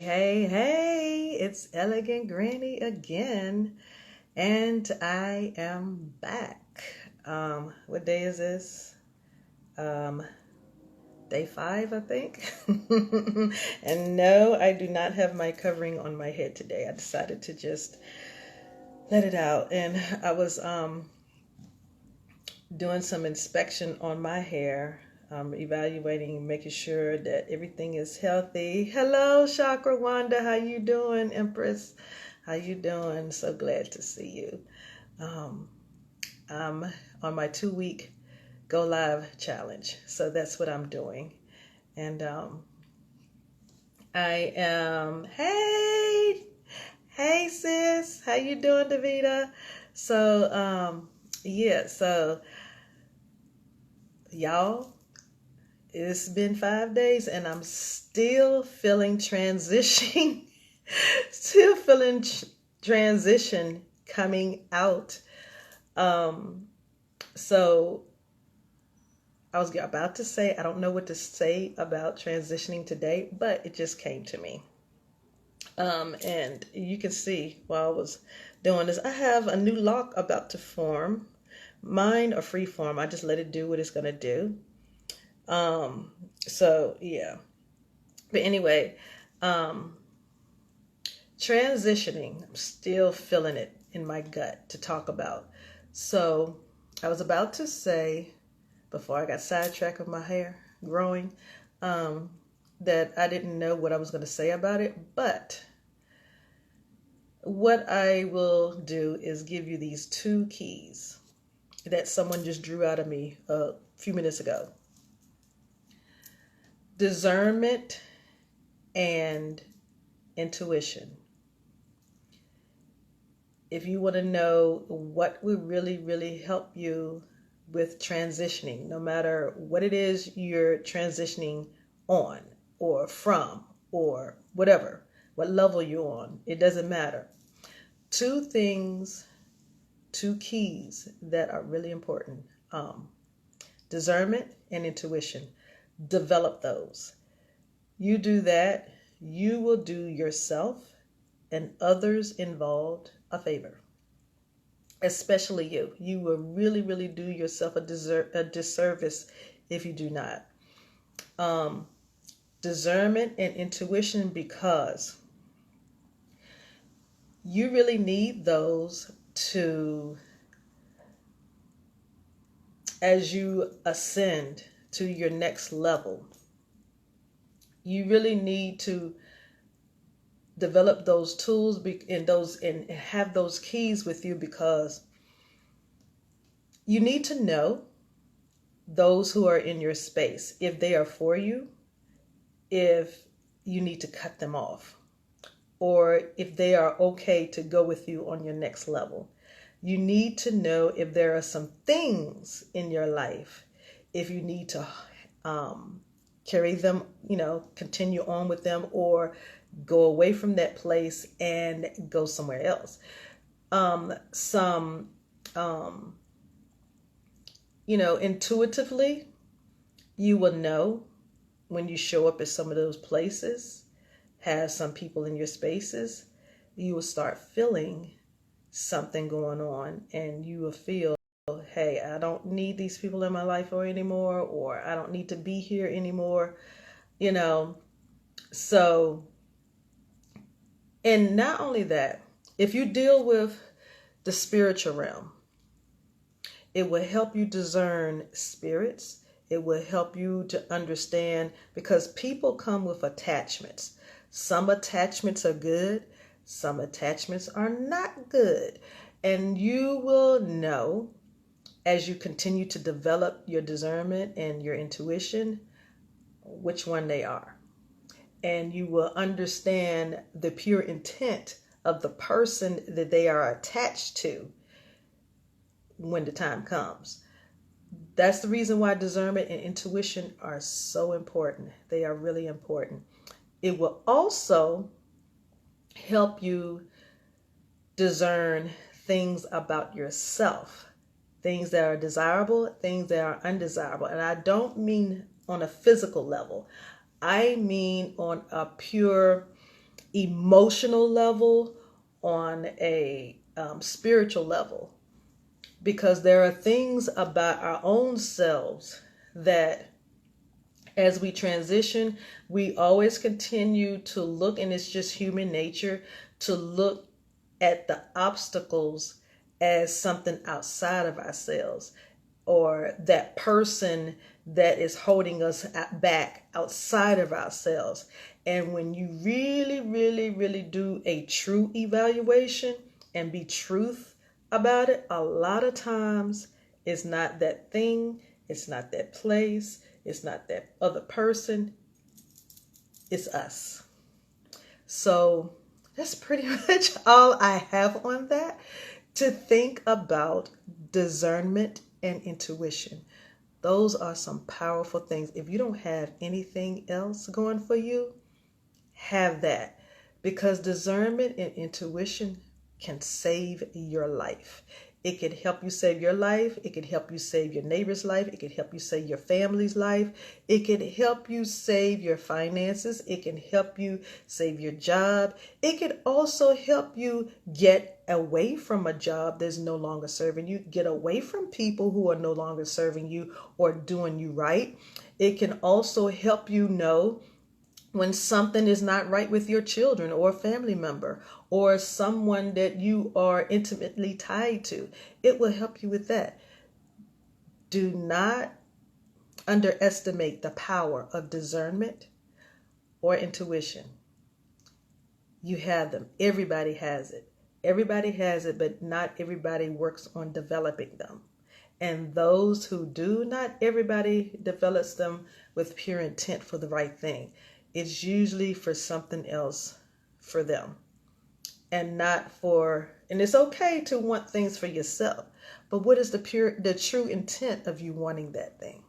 Hey, it's Elegant Granny again, and I am back. What day is this? Um, Day 5, I think. And no, I do not have my covering on my head today. I decided to just let it out, and I was doing some inspection on my hair, evaluating, making sure that everything is healthy. Hello, Chakra Wanda. How you doing, Empress? How you doing? So glad to see you. Um, I'm on my 2 week Go Live challenge, so that's what I'm doing. And I am. Hey, sis. How you doing, Davita? So yeah. So y'all, it's been 5 days and I'm still feeling transition, still feeling transition coming out. So I was about to say, I don't know what to say about transitioning today, but it just came to me. And you can see while I was doing this, I have a new lock about to form. Mine are free form. I just let it do what it's going to do. So yeah, but anyway, transitioning, I'm still feeling it in my gut to talk about. So I was about to say, before I got sidetracked with my hair growing, that I didn't know what I was going to say about it, but what I will do is give you these two keys that someone just drew out of me a few minutes ago. Discernment and intuition. If you want to know what would really help you with transitioning, no matter what it is you're transitioning on or from or whatever, what level you're on, it doesn't matter. Two things, two keys that are really important. Discernment and intuition. Develop those. You do that, you will do yourself and others involved a favor. Especially you. You will really do yourself a disservice if you do not. Discernment and intuition, because you really need those to, as you ascend to your next level, you really need to develop those tools and have those keys with you, because you need to know those who are in your space, if they are for you, if you need to cut them off, or if they are okay to go with you on your next level. You need to know if there are some things in your life, if you need to carry them, continue on with them, or go away from that place and go somewhere else. Intuitively, you will know when you show up at some of those places, have some people in your spaces, you will start feeling something going on, and you will feel, hey, I don't need these people in my life anymore, or I don't need to be here anymore, So, and not only that, if you deal with the spiritual realm, it will help you discern spirits. It will help you to understand, because people come with attachments. Some attachments are good, some attachments are not good. And you will know as you continue to develop your discernment and your intuition which one they are. And you will understand the pure intent of the person that they are attached to when the time comes. That's the reason why discernment and intuition are so important. They are really important. It will also help you discern things about yourself, things that are desirable, things that are undesirable. And I don't mean on a physical level. I mean on a pure emotional level, on a spiritual level, because there are things about our own selves that as we transition, we always continue to look, and it's just human nature to look at the obstacles as something outside of ourselves, or that person that is holding us back outside of ourselves. And when you really, really, really do a true evaluation and be truth about it, a lot of times it's not that thing, it's not that place, it's not that other person, it's us. So that's pretty much all I have on that. To think about discernment and intuition. Those are some powerful things. If you don't have anything else going for you, have that. Because discernment and intuition can save your life. It could help you save your life. It could help you save your neighbor's life. It could help you save your family's life. It could help you save your finances. It can help you save your job. It could also help you get away from a job that's no longer serving you. Get away from people who are no longer serving you or doing you right. It can also help you know when something is not right with your children or a family member or someone that you are intimately tied to. It will help you with that. Do not underestimate the power of discernment or intuition. You have them. Everybody has it. Everybody has it, but not everybody works on developing them. And those who do, not everybody develops them with pure intent for the right thing. It's usually for something else for them, and not for, and it's okay to want things for yourself, but what is the true intent of you wanting that thing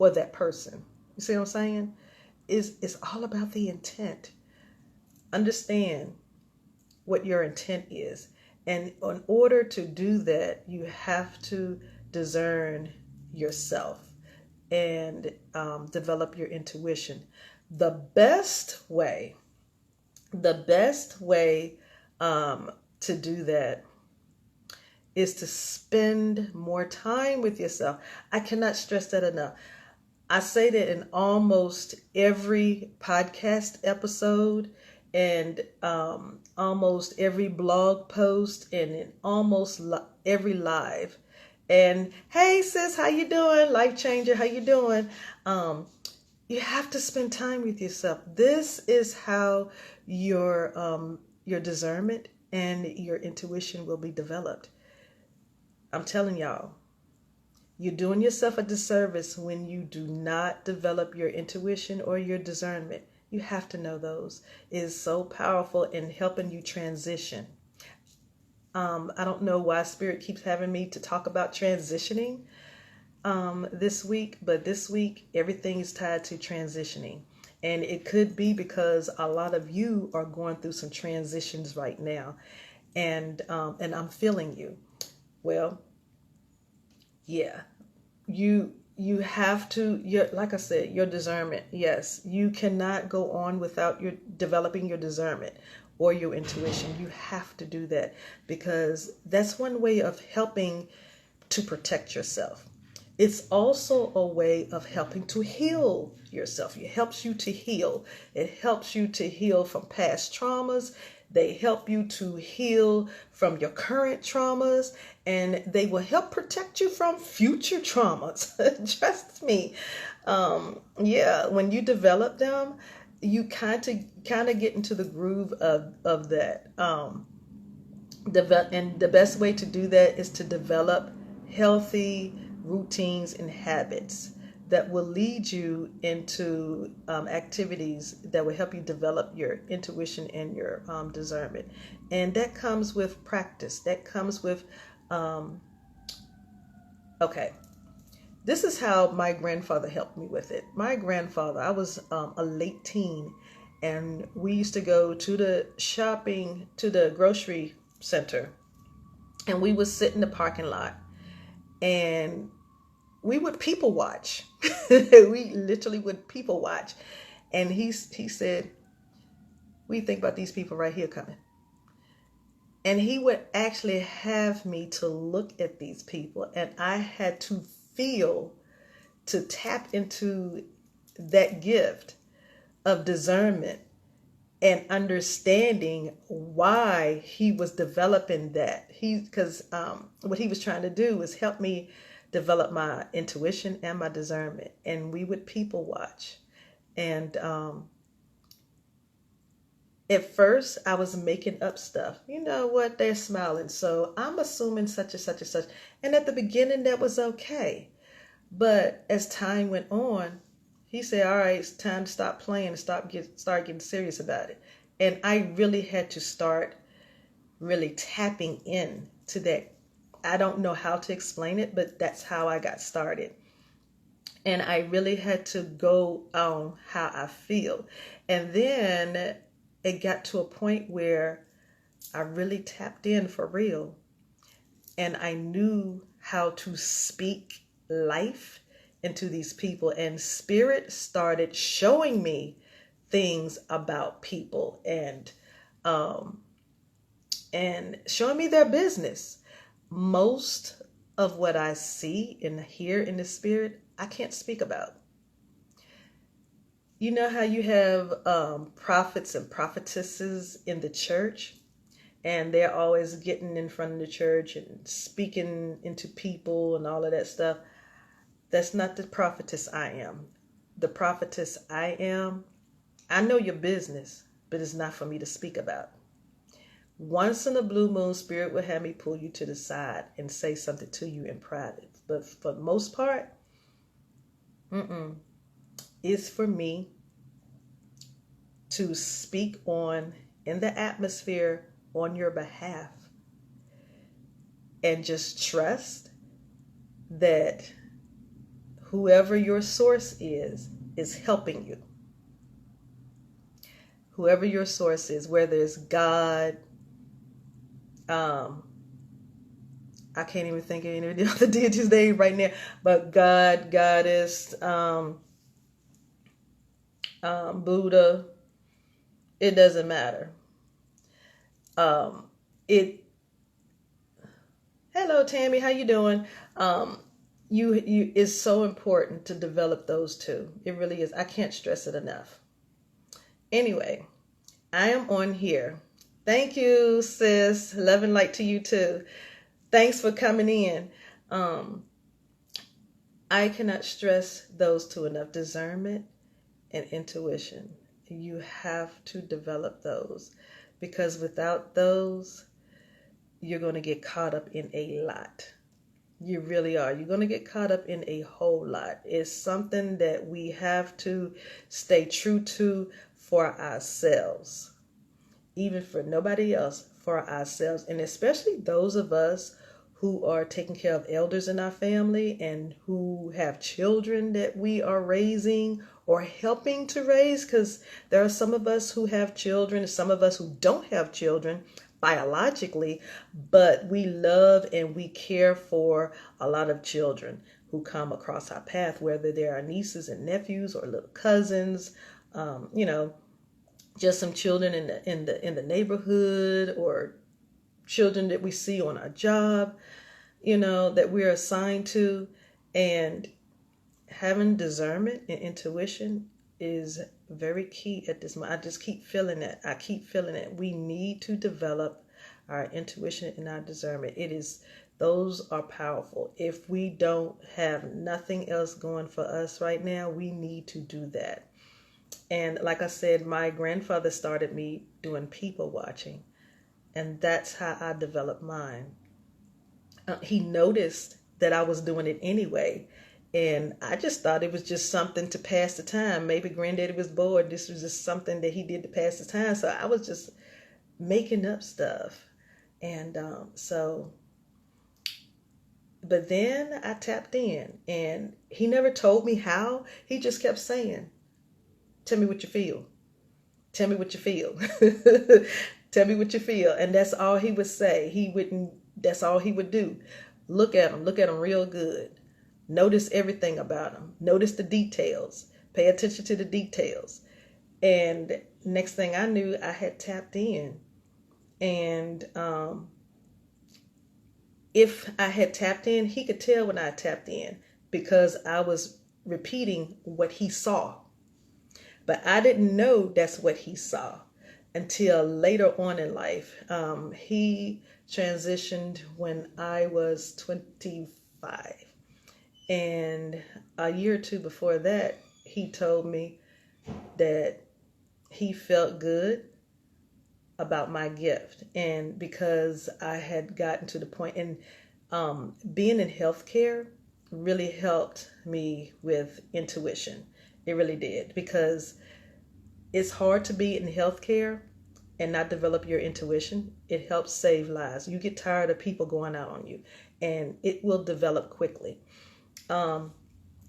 or that person? You see what I'm saying? It's all about the intent. Understand what your intent is. And in order to do that, you have to discern yourself and develop your intuition. The best way to do that is to spend more time with yourself. I cannot stress that enough. I say that in almost every podcast episode, and almost every blog post, and in almost every live. And hey sis, how you doing? Life changer, how you doing? You have to spend time with yourself. This is how your discernment and your intuition will be developed. I'm telling y'all, you're doing yourself a disservice when you do not develop your intuition or your discernment. You have to know those. It is so powerful in helping you transition. I don't know why Spirit keeps having me to talk about transitioning this week, but this week everything is tied to transitioning. And it could be because a lot of you are going through some transitions right now, and I'm feeling you. Well, yeah, you have to, like I said, your discernment. Yes, you cannot go on without your developing your discernment or your intuition. You have to do that, because that's one way of helping to protect yourself. It's also a way of helping to heal yourself. It helps you to heal. It helps you to heal from past traumas. They help you to heal from your current traumas, and they will help protect you from future traumas. Trust me. When you develop them, you kind of get into the groove of that. And the best way to do that is to develop healthy routines and habits that will lead you into activities that will help you develop your intuition and your discernment. And that comes with practice. That comes with, this is how my grandfather helped me with it. My grandfather, I was a late teen, and we used to go to the grocery center, and we would sit in the parking lot, and we would people watch. We literally would people watch. And he said, We think about these people right here coming. And he would actually have me to look at these people, and I had to feel, to tap into that gift of discernment and understanding why he was developing that. Because what he was trying to do was help me develop my intuition and my discernment. And we would people watch. And at first I was making up stuff. You know what? They're smiling, so I'm assuming such and such and such. And at the beginning that was okay. But as time went on, he said, all right, it's time to stop playing and start getting serious about it. And I really had to start really tapping in to that. I don't know how to explain it, but that's how I got started. And I really had to go on how I feel. And then it got to a point where I really tapped in for real. And I knew how to speak life into these people, and spirit started showing me things about people and showing me their business. Most of what I see and hear in the spirit, I can't speak about. You know how you have prophets and prophetesses in the church, and they're always getting in front of the church and speaking into people and all of that stuff. That's not the prophetess I am. The prophetess I am, I know your business, but it's not for me to speak about. Once in a blue moon, spirit will have me pull you to the side and say something to you in private. But for the most part, it's for me to speak on in the atmosphere on your behalf, and just trust that whoever your source is helping you. Whoever your source is, whether it's God, I can't even think of any of the other deities' names right now, but God, Goddess, Buddha, it doesn't matter. Hello Tammy, how you doing? It's so important to develop those two. It really is. I can't stress it enough. Anyway, I am on here. Thank you, sis. Love and light to you too. Thanks for coming in. I cannot stress those two enough: discernment and intuition. You have to develop those, because without those, you're going to get caught up in a lot. You really are. You're going to get caught up in a whole lot. It's something that we have to stay true to for ourselves, even for nobody else, for ourselves. And especially those of us who are taking care of elders in our family and who have children that we are raising or helping to raise, because there are some of us who have children, some of us who don't have children biologically, but we love and we care for a lot of children who come across our path, whether they are nieces and nephews or little cousins, just some children in the neighborhood, or children that we see on our job, that we're assigned to. And having discernment and intuition is very key at this moment. I just keep feeling that. I keep feeling it. We need to develop our intuition and our discernment. Those are powerful. If we don't have nothing else going for us right now, we need to do that. And like I said, my grandfather started me doing people watching, and that's how I developed mine. He noticed that I was doing it anyway. And I just thought it was just something to pass the time. Maybe granddaddy was bored. This was just something that he did to pass the time. So I was just making up stuff. And but then I tapped in, and he never told me how. He just kept saying, tell me what you feel. Tell me what you feel. Tell me what you feel. And that's all he would say. That's all he would do. Look at him real good. Notice everything about them. Notice the details. Pay attention to the details. And next thing I knew, I had tapped in. And if I had tapped in, he could tell when I tapped in because I was repeating what he saw. But I didn't know that's what he saw until later on in life. He transitioned when I was 25. And a year or two before that, he told me that he felt good about my gift. And because I had gotten to the point, and being in healthcare really helped me with intuition. It really did, because it's hard to be in healthcare and not develop your intuition. It helps save lives. You get tired of people going out on you, and it will develop quickly.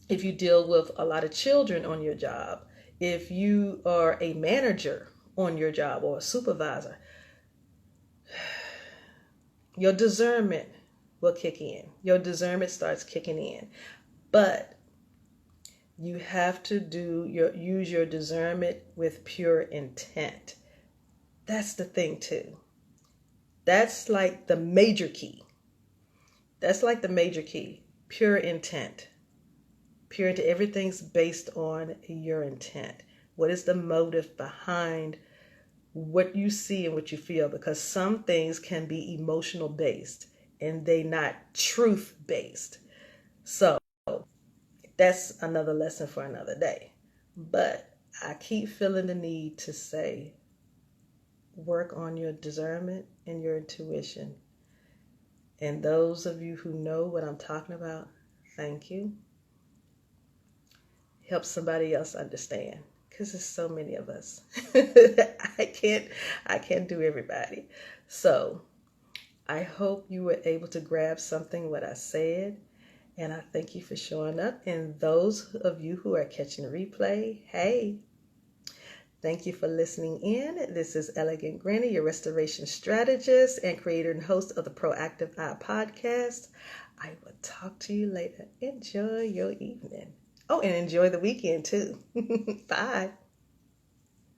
If you deal with a lot of children on your job, if you are a manager on your job or a supervisor, your discernment will kick in. Your discernment starts kicking in. But you have to use your discernment with pure intent. That's the thing too. That's like the major key. Pure intent. Pure intent. Everything's based on your intent. What is the motive behind what you see and what you feel? Because some things can be emotional based and they not truth based. So that's another lesson for another day. But I keep feeling the need to say, work on your discernment and your intuition. And those of you who know what I'm talking about, thank you. Help somebody else understand, because there's so many of us. I can't do everybody. So I hope you were able to grab something what I said. And I thank you for showing up. And those of you who are catching the replay, hey, thank you for listening in. This is Elegant Granny, your restoration strategist and creator and host of the Proactive Eye podcast. I will talk to you later. Enjoy your evening. Oh, and enjoy the weekend too. Bye.